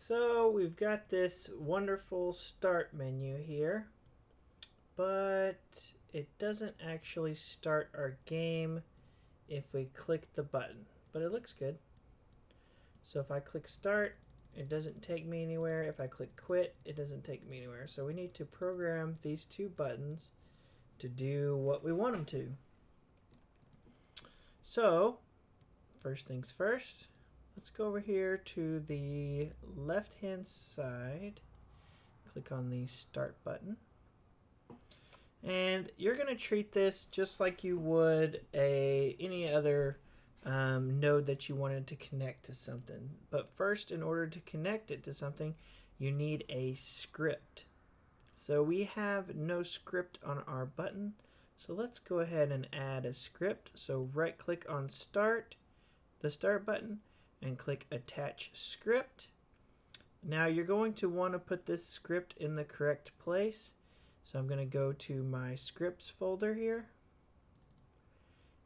So we've got this wonderful start menu here, but it doesn't actually start our game if we click the button, but it looks good. So if I click start, it doesn't take me anywhere. If I click quit, it doesn't take me anywhere. So we need to program these two buttons to do what we want them to. So first things first, let's go over here to the left hand side, click on the start button, and you're going to treat this just like you would any other node that you wanted to connect to something. But first, in order to connect it to something, you need a script. So we have no script on our button, so let's go ahead and add a script. So right click on the start button, and click attach script. Now you're going to want to put this script in the correct place. So I'm going to go to my scripts folder here,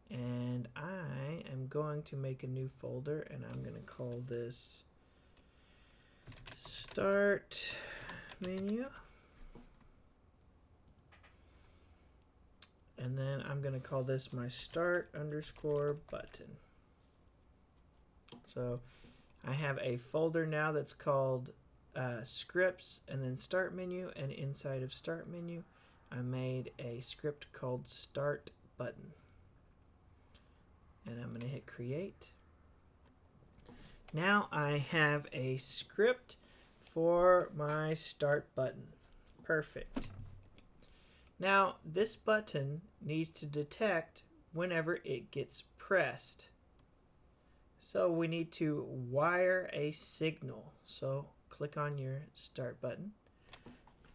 and I am going to make a new folder, and I'm going to call this start menu. And then I'm going to call this my start _ button. So I have a folder now that's called scripts and then start menu, and inside of start menu I made a script called start button, and I'm going to hit create. Now I have a script for my start button. Perfect. Now this button needs to detect whenever it gets pressed. So we need to wire a signal. So click on your start button.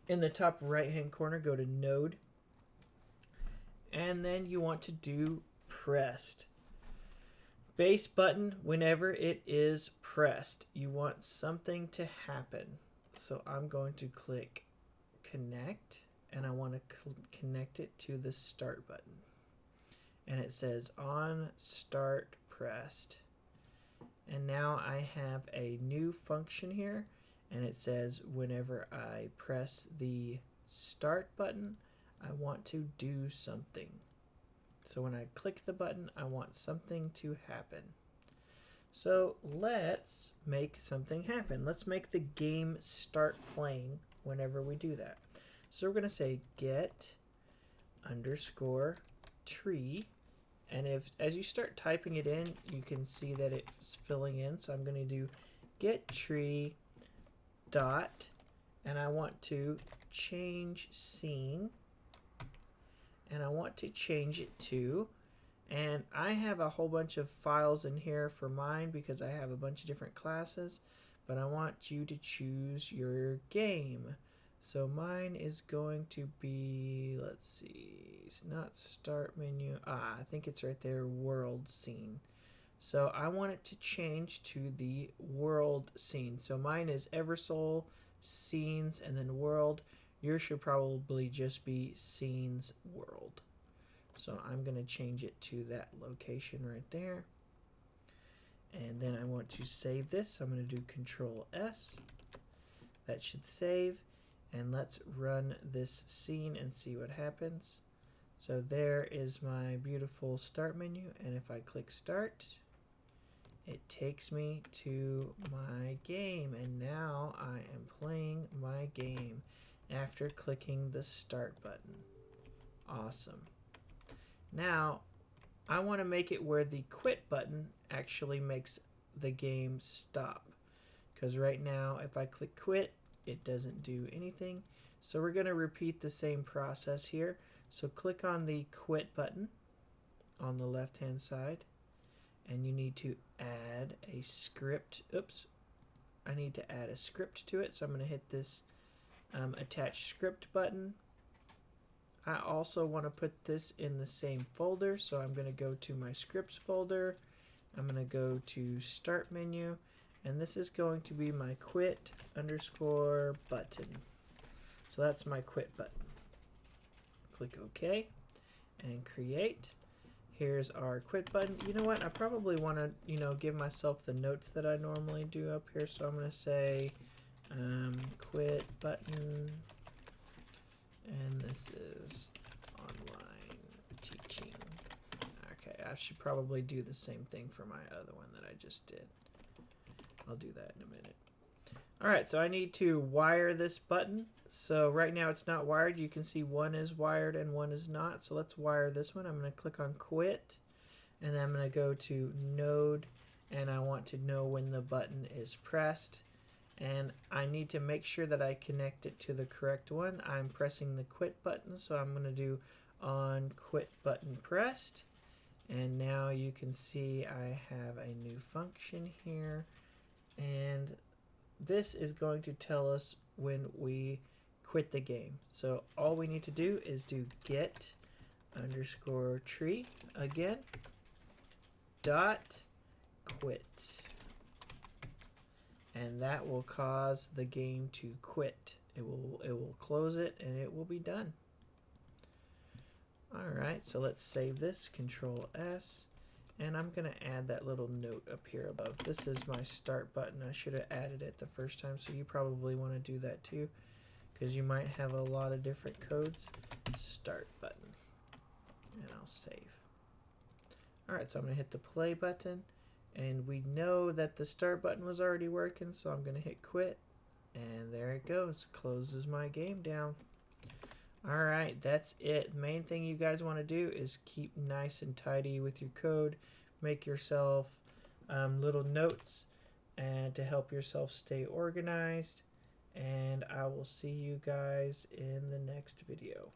In the top right hand corner, go to node, and then you want to do pressed. Base button, whenever it is pressed, you want something to happen. So I'm going to click connect, and I want to connect it to the start button. And it says on start pressed. And now I have a new function here, and it says whenever I press the start button, I want to do something. So when I click the button, I want something to happen. So let's make something happen. Let's make the game start playing whenever we do that. So we're going to say get _ tree. And as you start typing it in, you can see that it's filling in. So I'm going to do get tree dot, and I want to change scene, and I want to change it to, and I have a whole bunch of files in here for mine because I have a bunch of different classes, but I want you to choose your game. So mine is going to be, let's see, it's not start menu. I think it's right there, world scene. So I want it to change to the world scene. So mine is Eversole, scenes, and then world. Yours should probably just be scenes, world. So I'm going to change it to that location right there. And then I want to save this. I'm going to do Control S. That should save. And let's run this scene and see what happens. So there is my beautiful start menu, and if I click start, it takes me to my game, and now I am playing my game after clicking the start button. Awesome. Now I want to make it where the quit button actually makes the game stop, because right now if I click quit, it doesn't do anything. So we're going to repeat the same process here. So click on the quit button on the left hand side, and you need to add a script. Oops, I need to add a script to it, so I'm going to hit this attach script button. I also want to put this in the same folder, so I'm going to go to my scripts folder. I'm going to go to start menu, and this is going to be my quit _ button. So that's my quit button. Click OK and create. Here's our quit button. You know what? I probably want to, give myself the notes that I normally do up here. So I'm going to say quit button, and this is online teaching. Okay, I should probably do the same thing for my other one that I just did. I'll do that in a minute. Alright, so I need to wire this button. So right now it's not wired. You can see one is wired and one is not. So let's wire this one. I'm going to click on quit, and then I'm going to go to node, and I want to know when the button is pressed. And I need to make sure that I connect it to the correct one. I'm pressing the quit button, so I'm going to do on quit button pressed. And now you can see I have a new function here, and this is going to tell us when we quit the game. So all we need to do is do get underscore tree again dot quit, and that will cause the game to quit. It will close it and it will be done. Alright, so let's save this, Control S, and I'm going to add that little note up here above. This is my start button. I should have added it the first time, so you probably want to do that too, because you might have a lot of different codes. Start button, and I'll save. Alright, so I'm going to hit the play button, and we know that the start button was already working, so I'm going to hit quit, and there it goes. Closes my game down. Alright, that's it. The main thing you guys want to do is keep nice and tidy with your code. Make yourself little notes and to help yourself stay organized. And I will see you guys in the next video.